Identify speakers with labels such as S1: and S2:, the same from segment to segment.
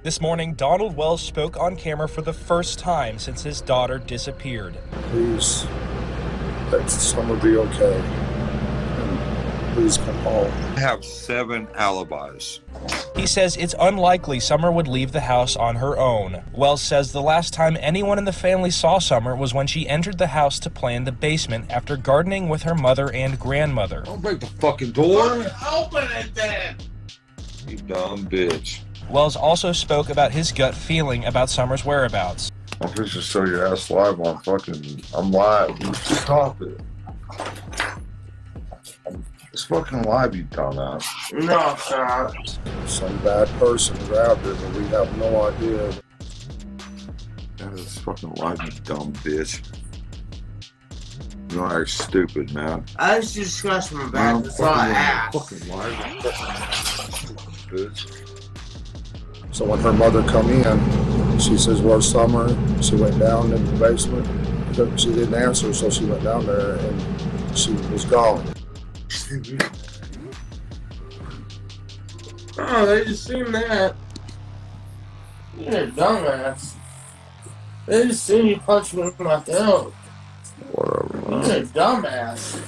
S1: This morning, Donald Wells spoke on camera for the first time since his daughter disappeared.
S2: Please, that Summer be okay. And please come home.
S3: I have 7 alibis.
S1: He says it's unlikely Summer would leave the house on her own. Wells says the last time anyone in the family saw Summer was when she entered the house to play in the basement after gardening with her mother and grandmother.
S3: Don't break the fucking door.
S4: Open it then!
S3: You dumb bitch.
S1: Wells also spoke about his gut feeling about Summer's whereabouts.
S3: I'm supposed to show your ass live on I'm live. Stop it. It's fucking live, you dumbass.
S4: No, sir.
S2: Some bad person grabbed her, but we have no idea.
S3: Yeah, it's fucking live, you dumb bitch. You know, you're stupid, man.
S4: I just discussed my back. That's all I asked.
S3: Fucking live, you fucking bitch.
S2: So when her mother come in, she says, "Where's Summer?" She went down in the basement. She didn't answer, so she went down there and she was gone.
S4: Oh, they just seen that. You're a dumbass. They just seen you punch me in my throat.
S3: Whatever, man.
S4: You're a dumbass.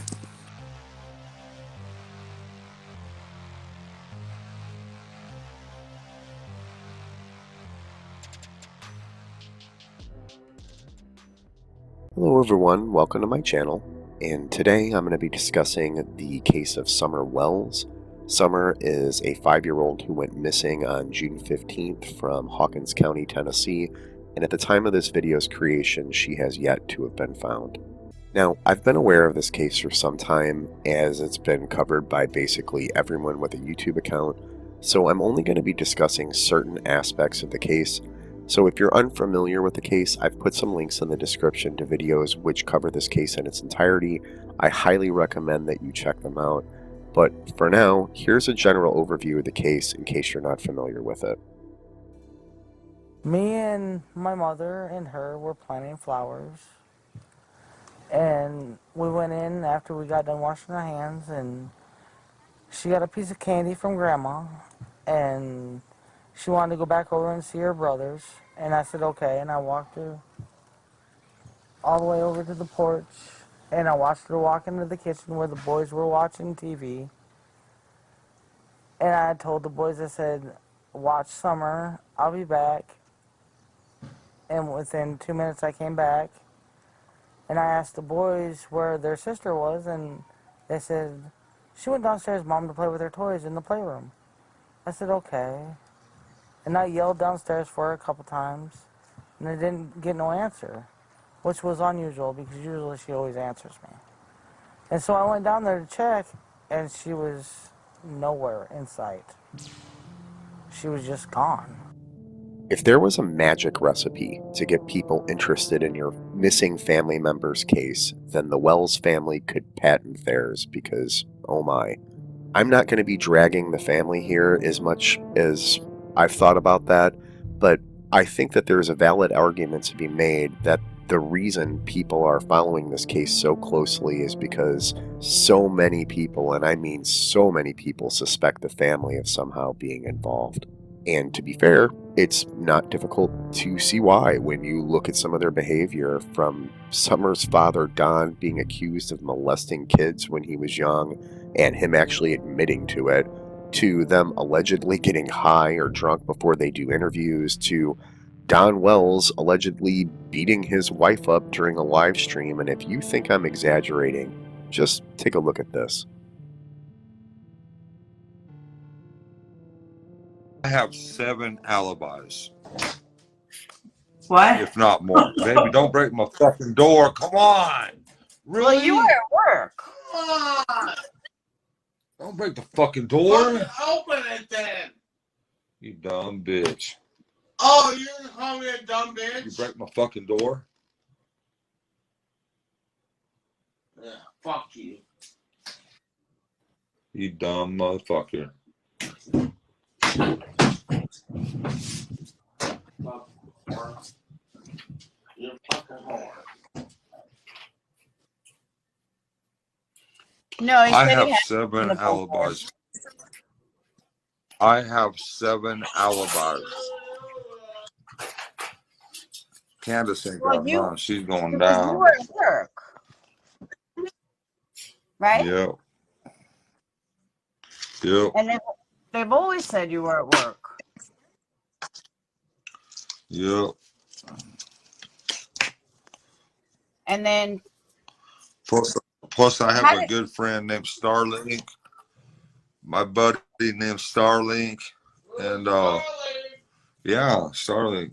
S5: Hello everyone, welcome to my channel, and today I'm going to be discussing the case of Summer Wells. Summer is a 5-year-old who went missing on June 15th from Hawkins County, Tennessee, and at the time of this video's creation she has yet to have been found. Now, I've been aware of this case for some time as it's been covered by basically everyone with a YouTube account, so I'm only going to be discussing certain aspects of the case. So if you're unfamiliar with the case, I've put some links in the description to videos which cover this case in its entirety. I highly recommend that you check them out. But for now, here's a general overview of the case in case you're not familiar with it.
S6: Me and my mother and her were planting flowers. And we went in after we got done washing our hands, and she got a piece of candy from Grandma. And she wanted to go back over and see her brothers, and I said okay, and I walked her all the way over to the porch, and I watched her walk into the kitchen where the boys were watching TV, and I told the boys, I said, watch Summer, I'll be back, and within 2 minutes I came back, and I asked the boys where their sister was, and they said, she went downstairs, Mom, to play with her toys in the playroom. I said, okay. And I yelled downstairs for her a couple times, and I didn't get no answer, which was unusual because usually she always answers me. And so I went down there to check, and she was nowhere in sight. She was just gone.
S5: If there was a magic recipe to get people interested in your missing family member's case, then the Wells family could patent theirs because, oh my. I'm not going to be dragging the family here as much as I've thought about that, but I think that there's a valid argument to be made that the reason people are following this case so closely is because so many people, and I mean so many people, suspect the family of somehow being involved. And to be fair, it's not difficult to see why when you look at some of their behavior, from Summer's father, Don, being accused of molesting kids when he was young and him actually admitting to it, to them allegedly getting high or drunk before they do interviews, to Don Wells allegedly beating his wife up during a live stream. And if you think I'm exaggerating, just take a look at this.
S3: I have 7 alibis,
S4: What?
S3: if not more. Baby, don't break my fucking door. Come on. Really?
S7: Well, you were at work.
S4: Come on!
S3: Don't break the fucking door.
S4: Open it then!
S3: You dumb bitch.
S4: Oh, you're gonna call me a dumb
S3: You
S4: bitch?
S3: break my fucking door.
S4: Yeah, fuck you.
S3: You dumb motherfucker.
S4: You're a fucking whore.
S7: No, he
S3: I
S7: said
S3: have
S7: he had
S3: 7
S7: the billboard.
S3: alibis. I have 7 alibis. Candace ain't
S7: Well,
S3: got
S7: you
S3: none. She's going
S7: because you
S3: down.
S7: were at work, right?
S3: Yep. Yep.
S7: And they've always said you were at work.
S3: Yep.
S7: And then
S3: Plus, I have
S7: how
S3: a
S7: did
S3: good friend named Starlink. My buddy named Starlink, and yeah, Starlink.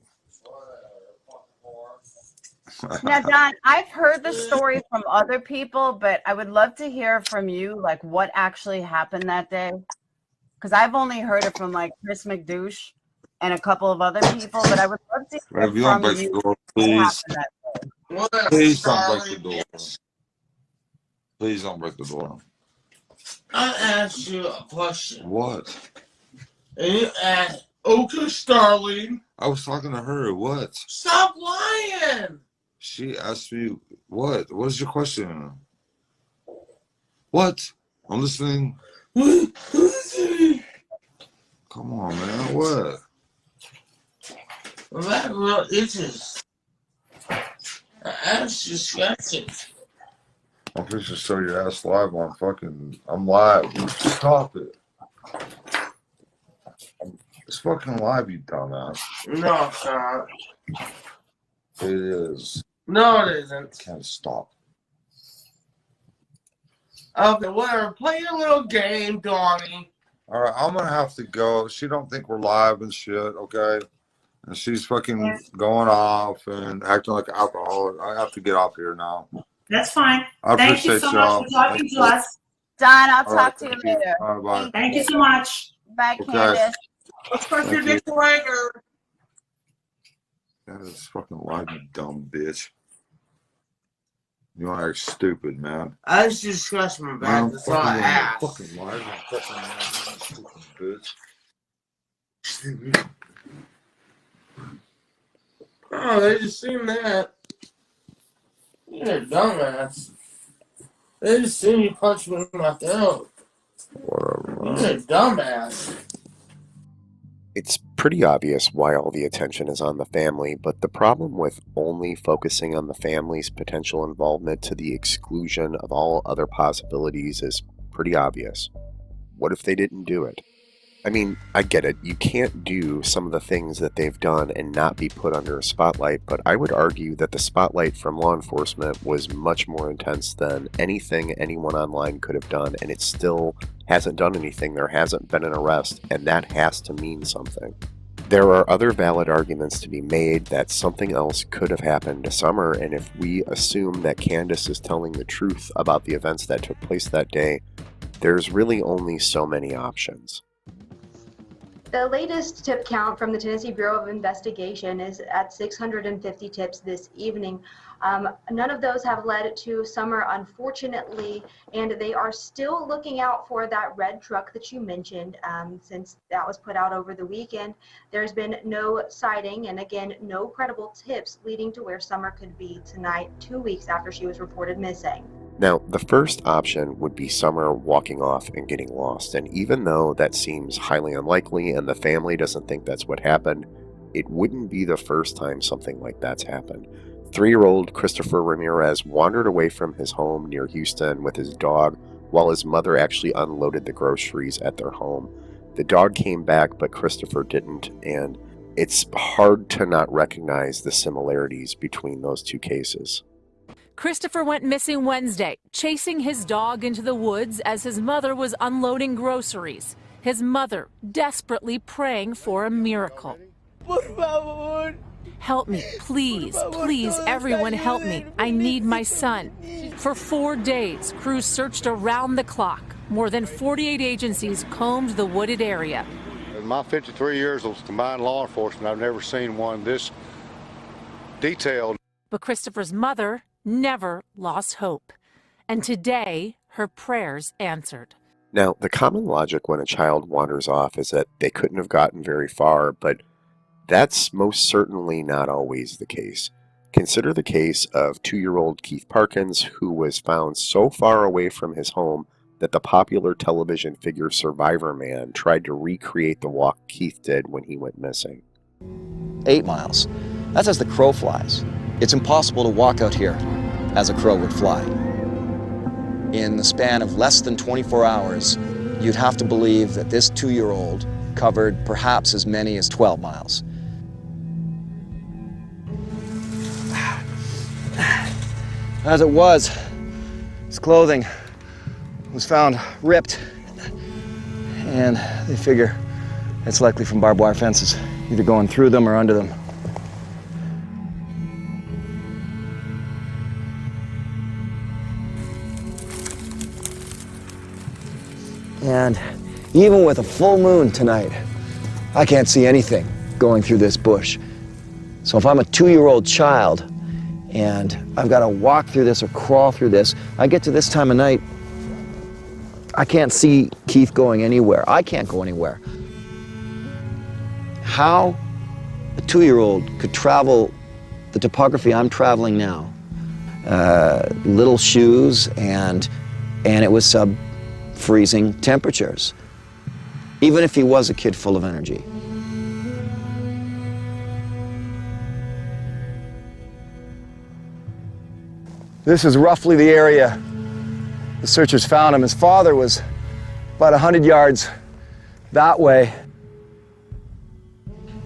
S7: now, Don? I've heard the story from other people, but I would love to hear from you, like what actually happened that day. Because I've only heard it from like Chris McDouche and a couple of other people, but I would love to hear
S3: If you don't
S7: from
S3: break
S7: you
S3: the door,
S7: what
S3: please.
S7: happened that day.
S4: What,
S3: Please don't break the
S4: Charlie?
S3: door. Please don't break the door.
S4: I asked you a question.
S3: What?
S4: And you asked, okay, Starling.
S3: I was talking to her. What?
S4: Stop lying.
S3: She asked me, what? What is your question? What? I'm listening. Come on, man. What?
S4: My back real itches. I asked you questions.
S3: I'm supposed to show your ass live on I'm live. Stop it. It's fucking live, you dumbass.
S4: No, it's not.
S3: It is.
S4: No, it isn't.
S3: Can't stop.
S4: Okay, whatever. Play your little game, Donnie.
S3: All right, I'm gonna have to go. She don't think we're live and shit, okay? And she's fucking going off and acting like an alcoholic. I have to get off here now.
S8: That's fine.
S3: I
S8: Thank you
S3: appreciate
S8: so much
S3: y'all.
S8: for talking to us.
S7: Don, I'll
S3: All right,
S7: talk to you
S3: thank you.
S7: later.
S3: All right, bye.
S8: Thank you so much.
S7: Bye,
S3: Okay.
S7: Candace.
S4: Let's fuck your
S3: Thank you.
S4: dick later.
S3: That is fucking live, you dumb bitch. You are like stupid, man.
S4: I just scratched my back. That's all I asked.
S3: Fucking live, you fucking bitch.
S4: Oh, they just seen that. You're a dumbass. They just seen you punch me in my throat.
S3: Whatever,
S4: You're
S3: man.
S4: a dumbass.
S5: It's pretty obvious why all the attention is on the family, but the problem with only focusing on the family's potential involvement to the exclusion of all other possibilities is pretty obvious. What if they didn't do it? I mean, I get it. You can't do some of the things that they've done and not be put under a spotlight, but I would argue that the spotlight from law enforcement was much more intense than anything anyone online could have done, and it still hasn't done anything. There hasn't been an arrest, and that has to mean something. There are other valid arguments to be made that something else could have happened to Summer, and if we assume that Candace is telling the truth about the events that took place that day, there's really only so many options.
S9: The latest tip count from the Tennessee Bureau of Investigation is at 650 tips this evening. None of those have led to Summer, unfortunately, and they are still looking out for that red truck that you mentioned. Since that was put out over the weekend, there's been no sighting, and again, no credible tips leading to where Summer could be tonight, 2 weeks after she was reported missing.
S5: Now, the first option would be Summer walking off and getting lost, and even though that seems highly unlikely and the family doesn't think that's what happened, it wouldn't be the first time something like that's happened. 3-year-old Christopher Ramirez wandered away from his home near Houston with his dog while his mother actually unloaded the groceries at their home. The dog came back, but Christopher didn't, and it's hard to not recognize the similarities between those two cases.
S10: Christopher went missing Wednesday, chasing his dog into the woods as his mother was unloading groceries. His mother desperately praying for a miracle. Help me, please, please, everyone help me. I need my son. For 4 days, crews searched around the clock. More than 48 agencies combed the wooded area.
S11: In my 53 years of combined law enforcement, I've never seen one this detailed.
S10: But Christopher's mother never lost hope. And today, her prayers answered.
S5: Now, the common logic when a child wanders off is that they couldn't have gotten very far, but that's most certainly not always the case. Consider the case of 2-year-old Keith Parkins, who was found so far away from his home that the popular television figure Survivor Man tried to recreate the walk Keith did when he went missing.
S12: 8 miles. That's as the crow flies. It's impossible to walk out here as a crow would fly. In the span of less than 24 hours, you'd have to believe that this 2-year-old covered perhaps as many as 12 miles. As it was, his clothing was found ripped, and they figure it's likely from barbed wire fences, either going through them or under them. And even with a full moon tonight, I can't see anything going through this bush. So if I'm a 2-year-old child and I've got to walk through this or crawl through this, I get to this time of night, I can't see Keith going anywhere. I can't go anywhere. How a 2-year-old could travel the topography I'm traveling now, little shoes, and it was sub-freezing temperatures, even if he was a kid full of energy. This is roughly the area the searchers found him. His father was about 100 yards that way.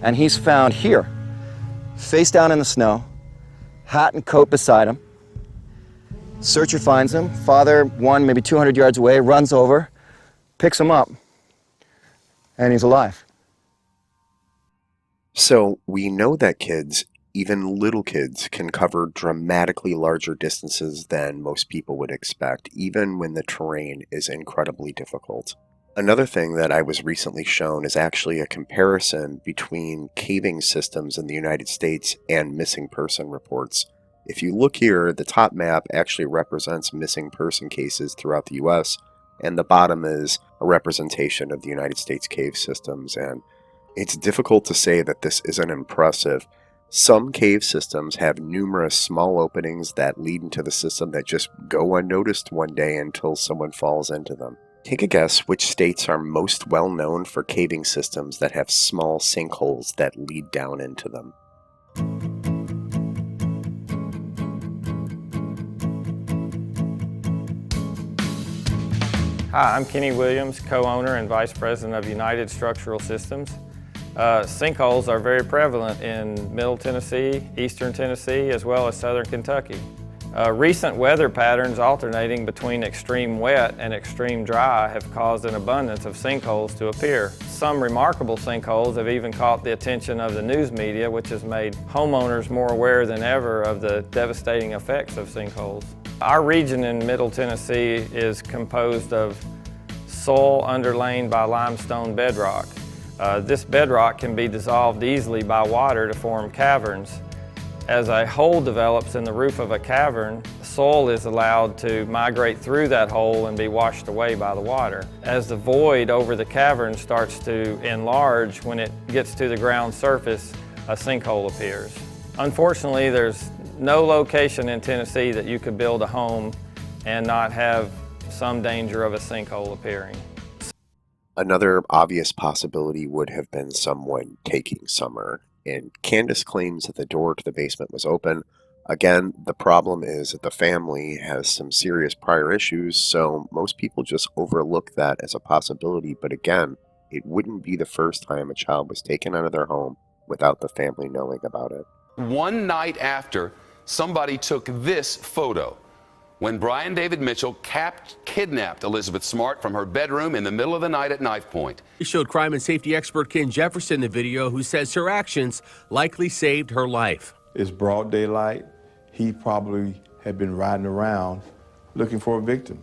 S12: And he's found here, face down in the snow, hat and coat beside him. Searcher finds him. Father, maybe 200 yards away, runs over, picks him up, and he's alive.
S5: So we know that kids, even little kids, can cover dramatically larger distances than most people would expect, even when the terrain is incredibly difficult. Another thing that I was recently shown is actually a comparison between caving systems in the United States and missing person reports. If you look here, the top map actually represents missing person cases throughout the US, and the bottom is a representation of the United States cave systems, and it's difficult to say that this isn't impressive. Some cave systems have numerous small openings that lead into the system that just go unnoticed one day until someone falls into them. Take a guess which states are most well known for caving systems that have small sinkholes that lead down into them.
S13: Hi, I'm Kenny Williams, co-owner and vice president of United Structural Systems. Sinkholes are very prevalent in Middle Tennessee, Eastern Tennessee, as well as Southern Kentucky. Recent weather patterns alternating between extreme wet and extreme dry have caused an abundance of sinkholes to appear. Some remarkable sinkholes have even caught the attention of the news media, which has made homeowners more aware than ever of the devastating effects of sinkholes. Our region in Middle Tennessee is composed of soil underlain by limestone bedrock. This bedrock can be dissolved easily by water to form caverns. As a hole develops in the roof of a cavern, soil is allowed to migrate through that hole and be washed away by the water. As the void over the cavern starts to enlarge, when it gets to the ground surface, a sinkhole appears. Unfortunately, there's no location in Tennessee that you could build a home and not have some danger of a sinkhole appearing.
S5: Another obvious possibility would have been someone taking Summer, and Candace claims that the door to the basement was open. Again, the problem is that the family has some serious prior issues, so most people just overlook that as a possibility, but again, it wouldn't be the first time a child was taken out of their home without the family knowing about it.
S14: One night after, somebody took this photo when Brian David Mitchell kidnapped Elizabeth Smart from her bedroom in the middle of the night at knife point.
S15: He showed crime and safety expert Ken Jefferson the video, who says her actions likely saved her life.
S16: It's broad daylight. He probably had been riding around looking for a victim.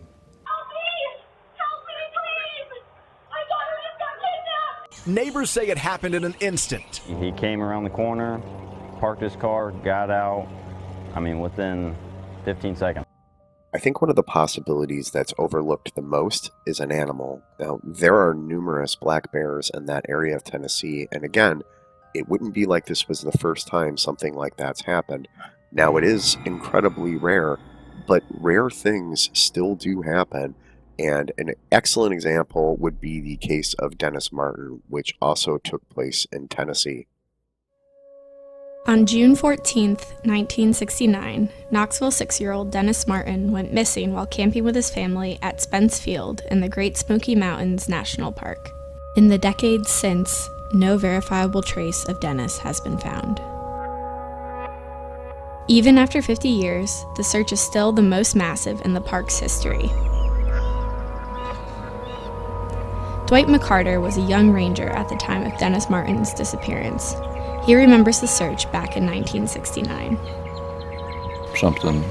S17: Neighbors say it happened in an instant.
S18: He came around the corner, parked his car, got out, within 15 seconds.
S5: I think one of the possibilities that's overlooked the most is an animal. Now, there are numerous black bears in that area of Tennessee, and again, it wouldn't be like this was the first time something like that's happened. Now, it is incredibly rare, but rare things still do happen, and an excellent example would be the case of Dennis Martin, which also took place in Tennessee.
S19: On June 14, 1969, Knoxville 6-year-old Dennis Martin went missing while camping with his family at Spence Field in the Great Smoky Mountains National Park. In the decades since, no verifiable trace of Dennis has been found. Even after 50 years, the search is still the most massive in the park's history. Dwight McCarter was a young ranger at the time of Dennis Martin's disappearance. He remembers the search back in 1969.
S20: Something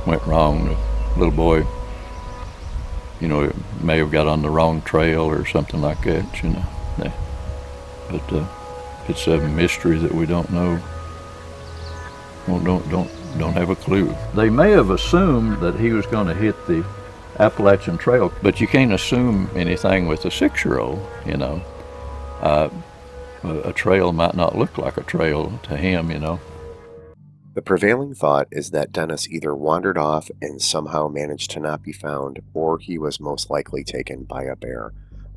S20: went wrong. The little boy, may have got on the wrong trail or something like that, But it's a mystery that we don't know. Well, don't have a clue. They may have assumed that he was going to hit the Appalachian Trail, but you can't assume anything with a 6-year-old, A trail might not look like a trail to him,
S5: The prevailing thought is that Dennis either wandered off and somehow managed to not be found, or he was most likely taken by a bear.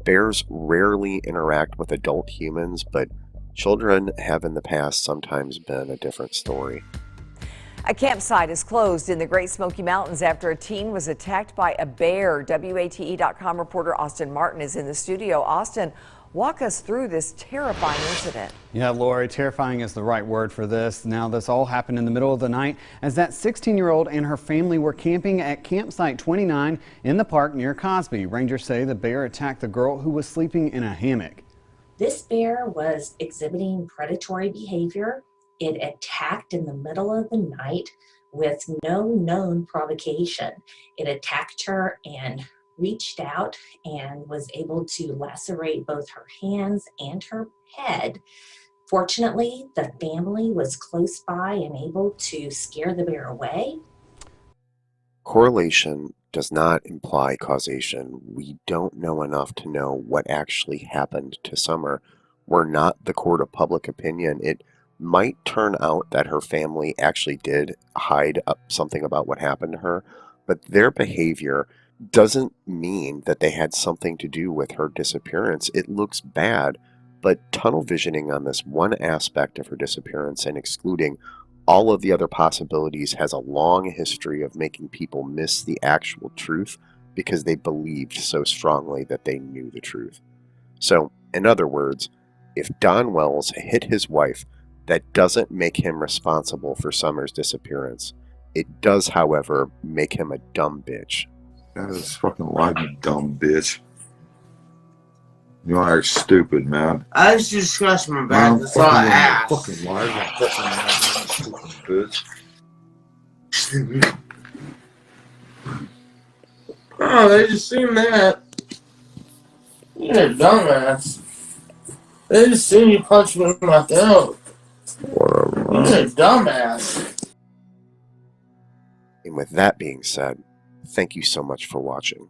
S5: Bears rarely interact with adult humans, but children have in the past sometimes been a different story.
S19: A campsite is closed in the Great Smoky Mountains after a teen was attacked by a bear. WATE.com reporter Austin Martin is in the studio. Austin, walk us through this terrifying incident.
S21: Yeah, Lori, terrifying is the right word for this. Now, this all happened in the middle of the night as that 16-year-old and her family were camping at campsite 29 in the park near Cosby. Rangers say the bear attacked the girl who was sleeping in a hammock.
S22: This bear was exhibiting predatory behavior. It attacked in the middle of the night with no known provocation. It attacked her and reached out and was able to lacerate both her hands and her head. Fortunately, the family was close by and able to scare the bear away.
S5: Correlation does not imply causation. We don't know enough to know what actually happened to Summer. We're not the court of public opinion. It might turn out that her family actually did hide up something about what happened to her, but their behavior doesn't mean that they had something to do with her disappearance. It looks bad, but tunnel visioning on this one aspect of her disappearance and excluding all of the other possibilities has a long history of making people miss the actual truth because they believed so strongly that they knew the truth. So, in other words, if Don Wells hit his wife, that doesn't make him responsible for Summer's disappearance. It does, however, make him a dumb bitch.
S3: That is fucking live, you dumb bitch. You want to act stupid, man.
S4: I just scratched my back. That's all I asked.
S3: Fucking live, you fucking stupid bitch.
S4: Oh, they just seen that. You're a dumbass. They just seen you punch me in my throat.
S3: Whatever, man.
S4: You're a dumbass.
S5: And with that being said, thank you so much for watching.